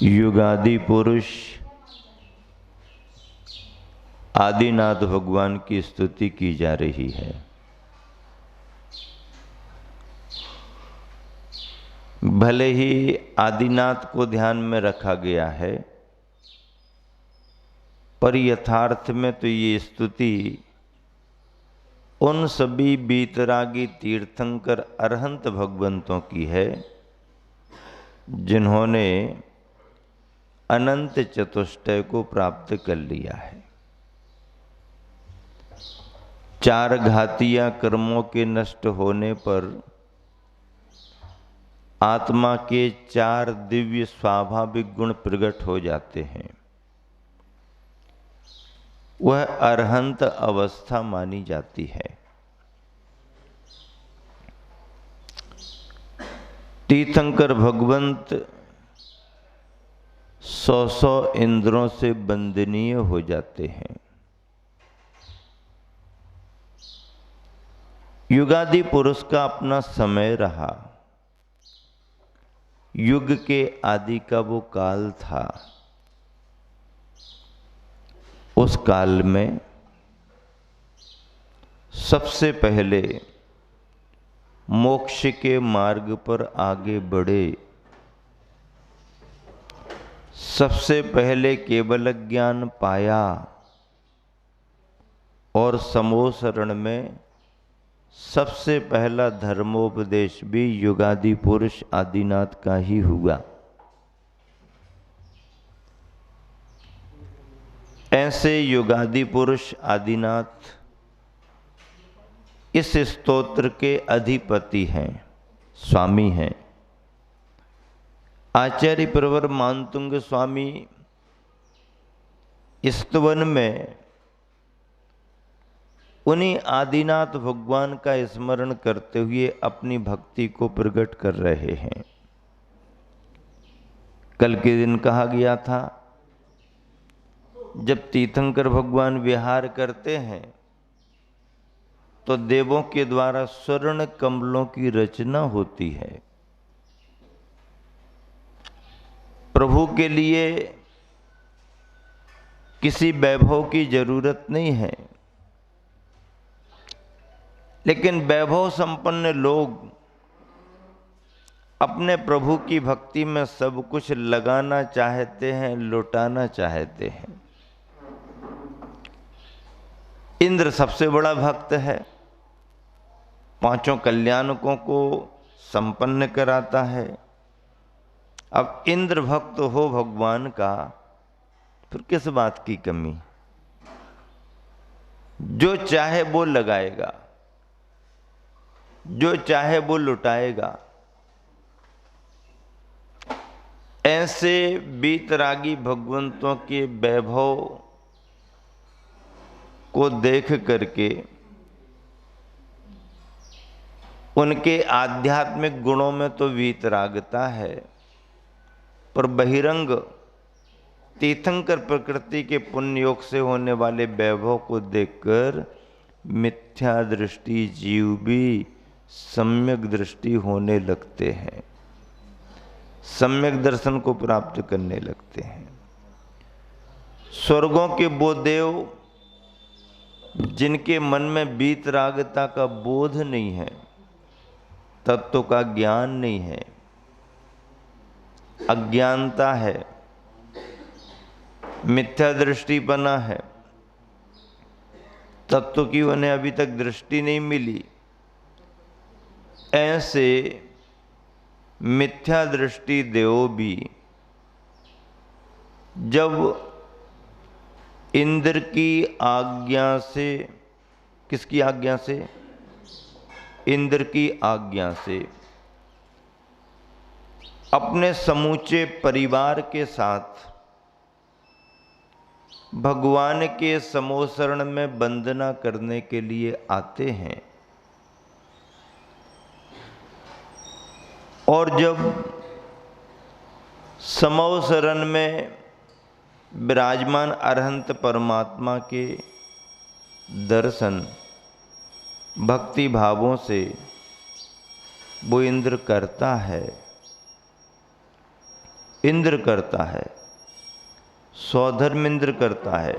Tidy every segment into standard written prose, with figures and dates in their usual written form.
युगादि पुरुष आदिनाथ भगवान की स्तुति की जा रही है। भले ही आदिनाथ को ध्यान में रखा गया है, पर यथार्थ में तो ये स्तुति उन सभी बीतरागी तीर्थंकर अरहंत भगवंतों की है जिन्होंने अनंत चतुष्टय को प्राप्त कर लिया है। चार घातिया कर्मों के नष्ट होने पर आत्मा के चार दिव्य स्वाभाविक गुण प्रकट हो जाते हैं। वह अरहंत अवस्था मानी जाती है। तीर्थंकर भगवंत 100 इंद्रों से बंदनीय हो जाते हैं। युगादि पुरुष का अपना समय रहा। युग के आदि का वो काल था। उस काल में सबसे पहले मोक्ष के मार्ग पर आगे बढ़े, सबसे पहले केवल ज्ञान पाया और समोसरण में सबसे पहला धर्मोपदेश भी युगादि पुरुष आदिनाथ का ही हुआ। ऐसे युगादि पुरुष आदिनाथ इस स्तोत्र के अधिपति हैं, स्वामी हैं। आचार्य प्रवर मानतुंग स्वामी स्तवन में उन्हीं आदिनाथ भगवान का स्मरण करते हुए अपनी भक्ति को प्रकट कर रहे हैं। कल के दिन कहा गया था, जब तीर्थंकर भगवान विहार करते हैं तो देवों के द्वारा स्वर्ण कमलों की रचना होती है। प्रभु के लिए किसी वैभव की जरूरत नहीं है, लेकिन वैभव संपन्न लोग अपने प्रभु की भक्ति में सब कुछ लगाना चाहते हैं, लुटाना चाहते हैं। इंद्र सबसे बड़ा भक्त है, पांचों कल्याणकों को संपन्न कराता है। अब इंद्र भक्त हो भगवान का, फिर किस बात की कमी? जो चाहे वो लगाएगा, जो चाहे वो लुटाएगा। ऐसे बीतरागी भगवंतों के वैभव को देख करके उनके आध्यात्मिक गुणों में तो वीतरागता है, पर बहिरंग तीर्थंकर प्रकृति के पुण्य योग से होने वाले वैभव को देखकर मिथ्या दृष्टि जीव भी सम्यक दृष्टि होने लगते हैं, सम्यक दर्शन को प्राप्त करने लगते हैं। स्वर्गों के वो देव जिनके मन में वीतरागता का बोध नहीं है, तत्व का ज्ञान नहीं है, अज्ञानता है, मिथ्या दृष्टि बना है, तत्व की उन्हें अभी तक दृष्टि नहीं मिली। ऐसे मिथ्या दृष्टि देव भी जब इंद्र की आज्ञा से, किसकी आज्ञा से? इंद्र की आज्ञा से अपने समूचे परिवार के साथ भगवान के समोसरण में वंदना करने के लिए आते हैं। और जब समोसरण में विराजमान अरहंत परमात्मा के दर्शन भक्ति भावों से वो इंद्र करता है, इंद्र करता है, स्वधर्मेंद्र करता है,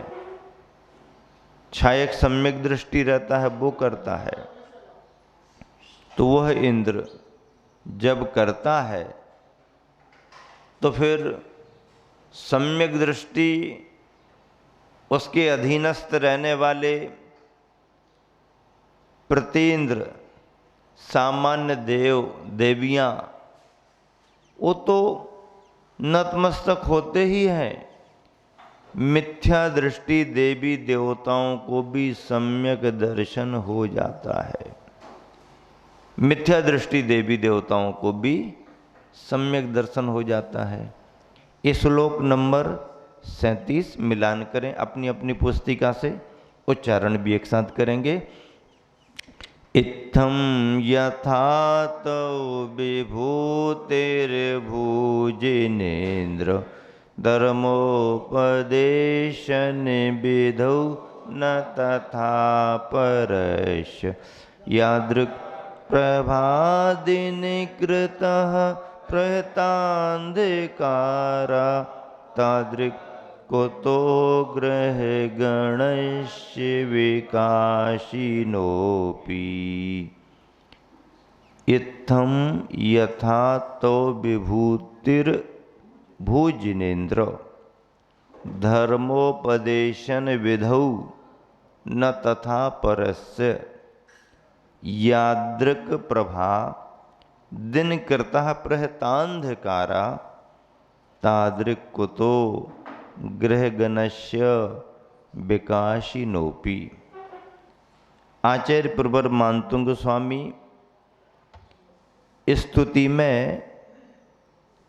छायक सम्यक दृष्टि रहता है वो करता है। तो वह इंद्र जब करता है तो फिर सम्यक दृष्टि उसके अधीनस्थ रहने वाले प्रतीन्द्र सामान्य देव देवियां वो तो नतमस्तक होते ही हैं। मिथ्या दृष्टि देवी देवताओं को भी सम्यक दर्शन हो जाता है। मिथ्या दृष्टि देवी देवताओं को भी सम्यक दर्शन हो जाता है। ये श्लोक नंबर 37 मिलान करें अपनी अपनी पुस्तिका से, उच्चारण भी एक साथ करेंगे। इत्थं यथा तौ विभूतिर्भुजिनेन्द्र धर्मोपदेशन विधौ न तथा परस्य यादृक् प्रभादिनिकृतः प्रहतान्धकारा तादृक् कुतो ग्रह गणस्य विकाशिनोऽपि। इत्थं यथा तो विभूतिर्भुजिनेन्द्र धर्मोपदेशन विधौ न तथा परस्य यादृक् प्रभा दिनकृतः प्रहतान्धकारा तादृक् कुतो ग्रहगणस्य विकाशिनोऽपि। आचार्य प्रवर मानतुंग स्वामी स्तुति में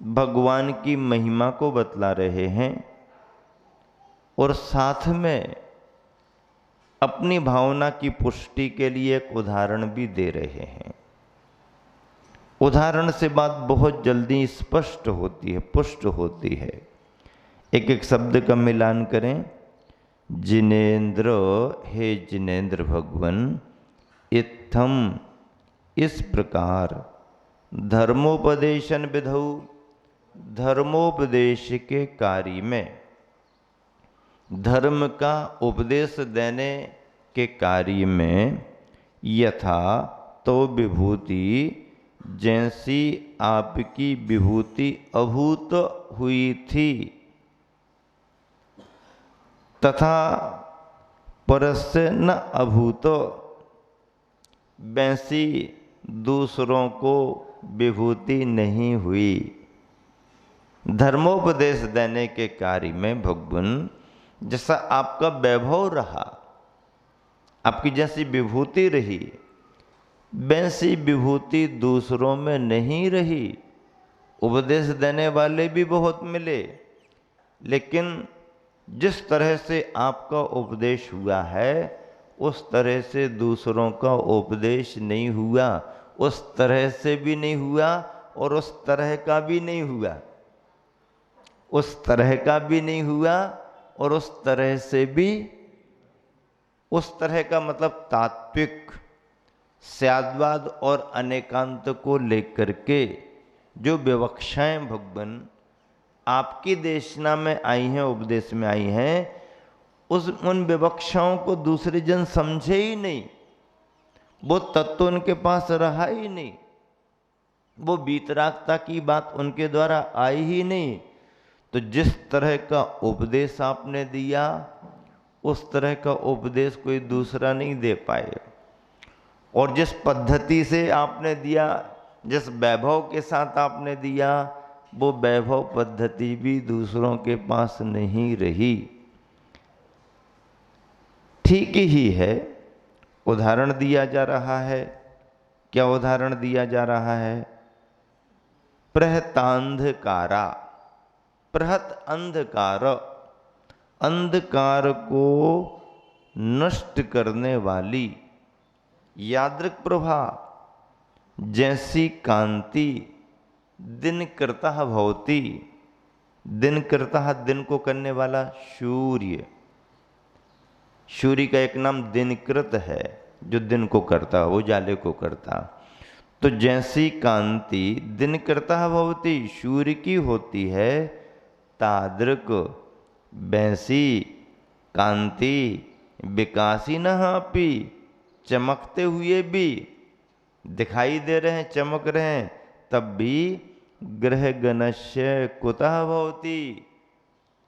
भगवान की महिमा को बतला रहे हैं और साथ में अपनी भावना की पुष्टि के लिए एक उदाहरण भी दे रहे हैं। उदाहरण से बात बहुत जल्दी स्पष्ट होती है, पुष्ट होती है। एक एक शब्द का मिलान करें। जिनेन्द्र, हे जिनेन्द्र भगवान, इत्थम इस प्रकार, धर्मोपदेशन विधौ धर्मोपदेश के कार्य में, धर्म का उपदेश देने के कार्य में, यथा तो विभूति जैसी आपकी विभूति अभूत हुई थी तथा परस्य न अभूत, वैसी दूसरों को विभूति नहीं हुई। धर्मोपदेश देने के कार्य में भगवान जैसा आपका वैभव रहा, आपकी जैसी विभूति रही, वैसी विभूति दूसरों में नहीं रही। उपदेश देने वाले भी बहुत मिले, लेकिन जिस तरह से आपका उपदेश हुआ है उस तरह से दूसरों का उपदेश नहीं हुआ, उस तरह से भी नहीं हुआ और उस तरह का भी नहीं हुआ, उस तरह का भी नहीं हुआ और उस तरह से भी, उस तरह का मतलब तात्विक स्याद्वाद और अनेकांत को लेकर के जो विवक्षाएं भगवान आपकी देशना में आई हैं, उपदेश में आई हैं, उन विवक्षाओं को दूसरे जन समझे ही नहीं, वो तत्व उनके पास रहा ही नहीं, वो वीतरागता की बात उनके द्वारा आई ही नहीं। तो जिस तरह का उपदेश आपने दिया उस तरह का उपदेश कोई दूसरा नहीं दे पाए, और जिस पद्धति से आपने दिया, जिस वैभव के साथ आपने दिया, वो वैभव पद्धति भी दूसरों के पास नहीं रही। ठीक ही है, उदाहरण दिया जा रहा है। क्या उदाहरण दिया जा रहा है? प्रहतांधकारा, प्रहत अंधकार, अंधकार को नष्ट करने वाली यादृक प्रभा जैसी कांति दिनकृता भवति, दिनकृता दिन को करने वाला सूर्य, सूर्य का एक नाम दिनकृत है, जो दिन को करता, उजाले को करता। तो जैसी कांति दिनकृतः भवति, सूर्य की होती है, तादृक वैसी कांति विकासिनः अपि, चमकते हुए भी, दिखाई दे रहे हैं, चमक रहे हैं, तब भी ग्रह गणस्य कुतः भवति,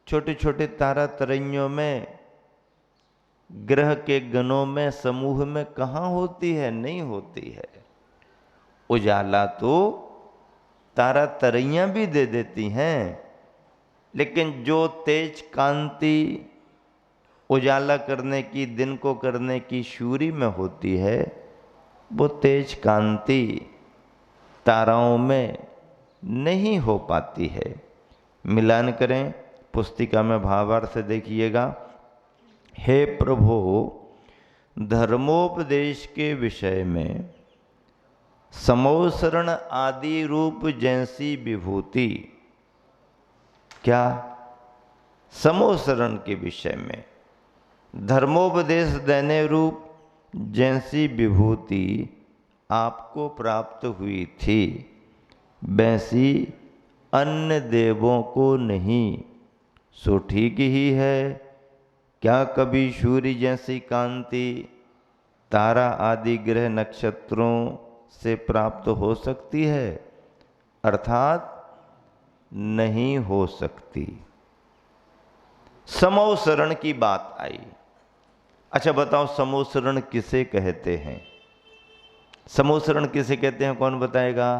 छोटे छोटे तारा तरंगियों में, ग्रह के गणों में, समूह में कहाँ होती है? नहीं होती है। उजाला तो तारा तरैया भी दे देती हैं, लेकिन जो तेज कांति उजाला करने की, दिन को करने की सूर्य में होती है, वो तेज कांति ताराओं में नहीं हो पाती है। मिलान करें, पुस्तिका में भावार्थ से देखिएगा। हे प्रभु, धर्मोपदेश के विषय में समोसरण आदि रूप जैसी विभूति, क्या? समोसरण के विषय में धर्मोपदेश देने रूप जैसी विभूति आपको प्राप्त हुई थी, वैसी अन्य देवों को नहीं, सो ठीक ही है। क्या कभी सूर्य जैसी कांति तारा आदि ग्रह नक्षत्रों से प्राप्त हो सकती है? अर्थात नहीं हो सकती। समोसरण की बात आई। अच्छा बताओ, समोसरण किसे कहते हैं? समोसरण किसे कहते हैं, कौन बताएगा?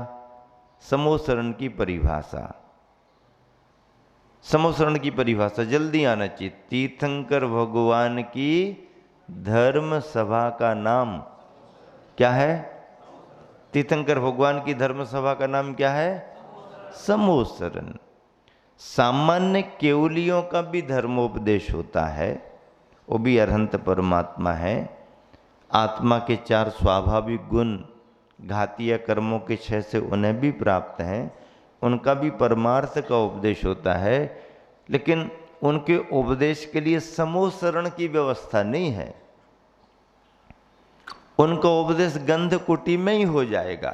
समोसरण की परिभाषा, समोसरण की परिभाषा जल्दी आना चाहिए। तीर्थंकर भगवान की धर्म सभा का नाम क्या है? तीर्थंकर भगवान की धर्म सभा का नाम क्या है? समोसरण। सामान्य केवलियों का भी धर्मोपदेश होता है, वो भी अरहंत परमात्मा है। आत्मा के 4 स्वाभाविक गुण घातीय कर्मों के 6 से उन्हें भी प्राप्त हैं, उनका भी परमार्थ का उपदेश होता है, लेकिन उनके उपदेश के लिए समोसरण की व्यवस्था नहीं है। उनका उपदेश गंध कुटी में ही हो जाएगा।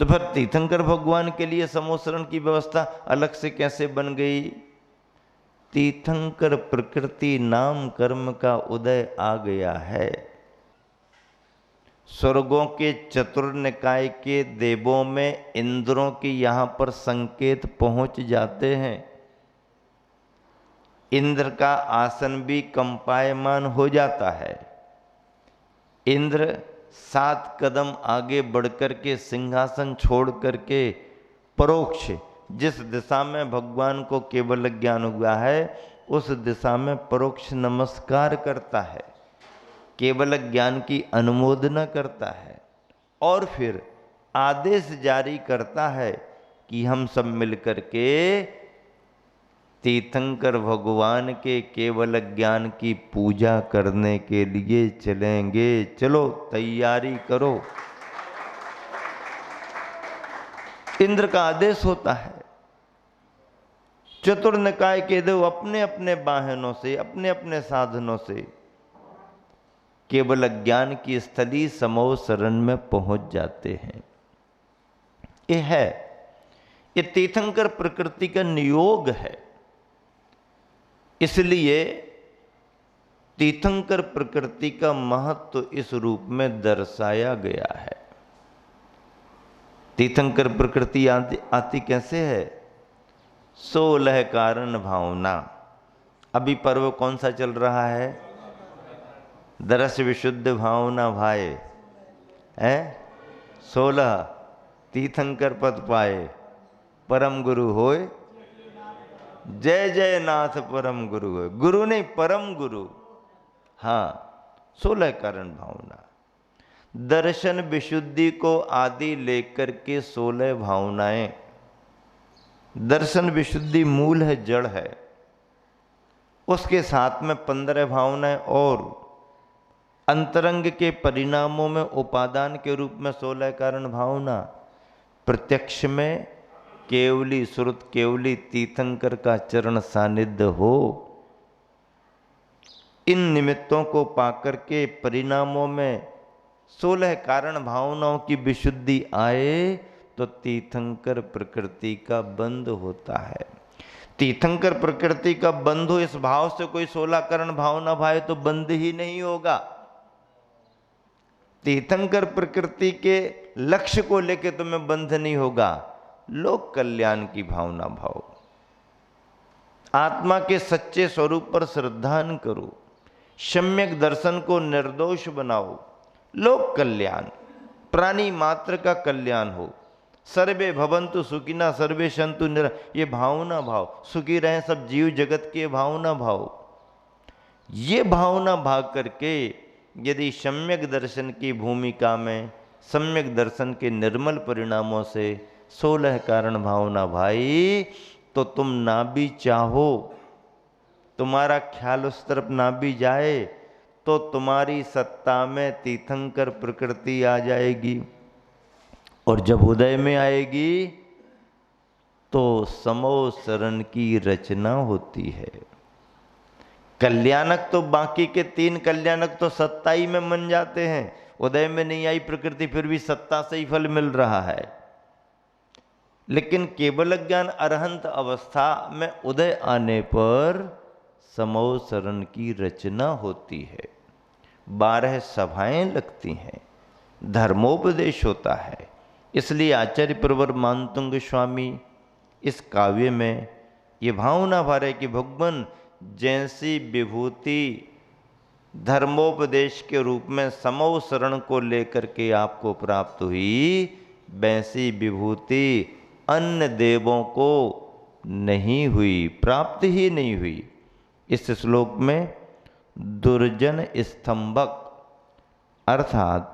तो फिर तीर्थंकर भगवान के लिए समोसरण की व्यवस्था अलग से कैसे बन गई? तीर्थंकर प्रकृति नाम कर्म का उदय आ गया है। स्वर्गों के चतुर्निकाय के देवों में इंद्रों की यहां पर संकेत पहुंच जाते हैं। इंद्र का आसन भी कंपायमान हो जाता है। इंद्र 7 कदम आगे बढ़कर के सिंहासन छोड़ करके परोक्ष जिस दिशा में भगवान को केवल ज्ञान हुआ है, उस दिशा में परोक्ष नमस्कार करता है, केवल ज्ञान की अनुमोदना करता है, और फिर आदेश जारी करता है कि हम सब मिलकर के तीर्थंकर भगवान के केवल ज्ञान की पूजा करने के लिए चलेंगे। चलो तैयारी करो। इंद्र का आदेश होता है। चतुर्निकाय के देव अपने अपने वाहनों से, अपने अपने साधनों से केवल ज्ञान की स्थली समोसरण में पहुंच जाते हैं। ये तीर्थंकर प्रकृति का नियोग है। इसलिए तीर्थंकर प्रकृति का महत्व इस रूप में दर्शाया गया है। तीर्थंकर प्रकृति आती कैसे है? 16 कारण भावना। अभी पर्व कौन सा चल रहा है? दरस विशुद्ध भावना भाए है। 16 तीर्थंकर पद पाए, परम गुरु होए, जय जय नाथ परम गुरु होए। गुरु नहीं, परम गुरु। हाँ, 16 कारण भावना। दर्शन विशुद्धि को आदि लेकर के 16 भावनाएं। दर्शन विशुद्धि मूल है, जड़ है। उसके साथ में 15 भावनाएं और अंतरंग के परिणामों में उपादान के रूप में 16 कारण भावना। प्रत्यक्ष में केवली श्रुत केवली तीर्थंकर का चरण सानिध्य हो। इन निमित्तों को पाकर के परिणामों में 16 कारण भावनाओं की विशुद्धि आए तो तीर्थंकर प्रकृति का बंध होता है। तीर्थंकर प्रकृति का बंध हो इस भाव से कोई 16 करण भावना भाए तो बंध ही नहीं होगा। तीर्थंकर प्रकृति के लक्ष्य को लेकर तुम्हें बंध नहीं होगा। लोक कल्याण की भावना भाव, आत्मा के सच्चे स्वरूप पर श्रद्धान करो, सम्यक दर्शन को निर्दोष बनाओ, लोक कल्याण, प्राणी मात्र का कल्याण हो, सर्वे भवन्तु सुखिना सर्वे सन्तु निरा, ये भावना भाव, सुखी रहें सब जीव जगत के भावना भाव। ये भावना भाग करके यदि सम्यक दर्शन की भूमिका में सम्यक दर्शन के निर्मल परिणामों से 16 कारण भावना भाई, तो तुम ना भी चाहो, तुम्हारा ख्याल उस तरफ ना भी जाए, तो तुम्हारी सत्ता में तीर्थंकर प्रकृति आ जाएगी। और जब उदय में आएगी तो समो शरण की रचना होती है। कल्याणक तो बाकी के 3 कल्याणक तो सत्ता ही में मन जाते हैं। उदय में नहीं आई प्रकृति फिर भी सत्ता से ही फल मिल रहा है। लेकिन केवल ज्ञान अरहंत अवस्था में उदय आने पर समो शरण की रचना होती है। 12 सभाएं लगती हैं, धर्मोपदेश होता है। इसलिए आचार्य प्रवर मानतुंग स्वामी इस काव्य में ये भावना भर है कि भगवान जैसी विभूति धर्मोपदेश के रूप में समो शरण को लेकर के आपको प्राप्त हुई, वैसी विभूति अन्य देवों को नहीं हुई, प्राप्त ही नहीं हुई। इस श्लोक में दुर्जन स्तंभक अर्थात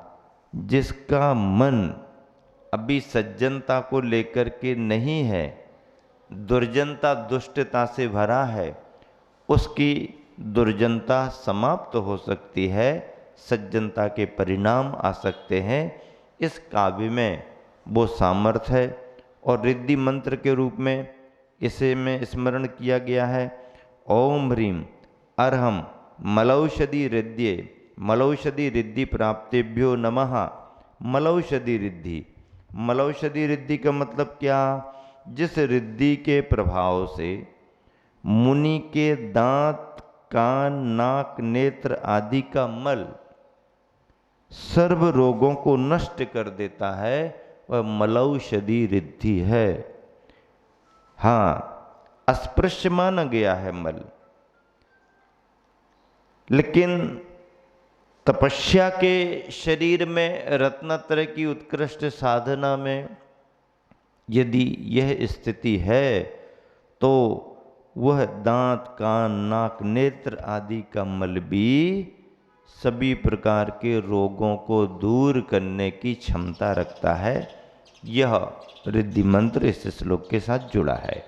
जिसका मन अभी सज्जनता को लेकर के नहीं है, दुर्जनता दुष्टता से भरा है, उसकी दुर्जनता समाप्त हो सकती है, सज्जनता के परिणाम आ सकते हैं। इस काव्य में वो सामर्थ्य है और रिद्धि मंत्र के रूप में इसे में स्मरण किया गया है। ओम ह्रीम अर्हम मलौषधि रिद्ध्ये मलौषधि रिद्धि प्राप्तेभ्यो नमः। मलौषधि रिद्धि, मलौषधि रिद्धि का मतलब क्या? जिस रिद्धि के प्रभाव से मुनि के दांत, कान, नाक, नेत्र आदि का मल सर्व रोगों को नष्ट कर देता है, वह मलौषधि रिद्धि है। हाँ, अस्पृश्य माना गया है मल, लेकिन तपस्या के शरीर में रत्नत्रय की उत्कृष्ट साधना में यदि यह स्थिति है तो वह दांत, कान, नाक, नेत्र आदि का मल भी सभी प्रकार के रोगों को दूर करने की क्षमता रखता है। यह रिद्धि मंत्र इस श्लोक के साथ जुड़ा है।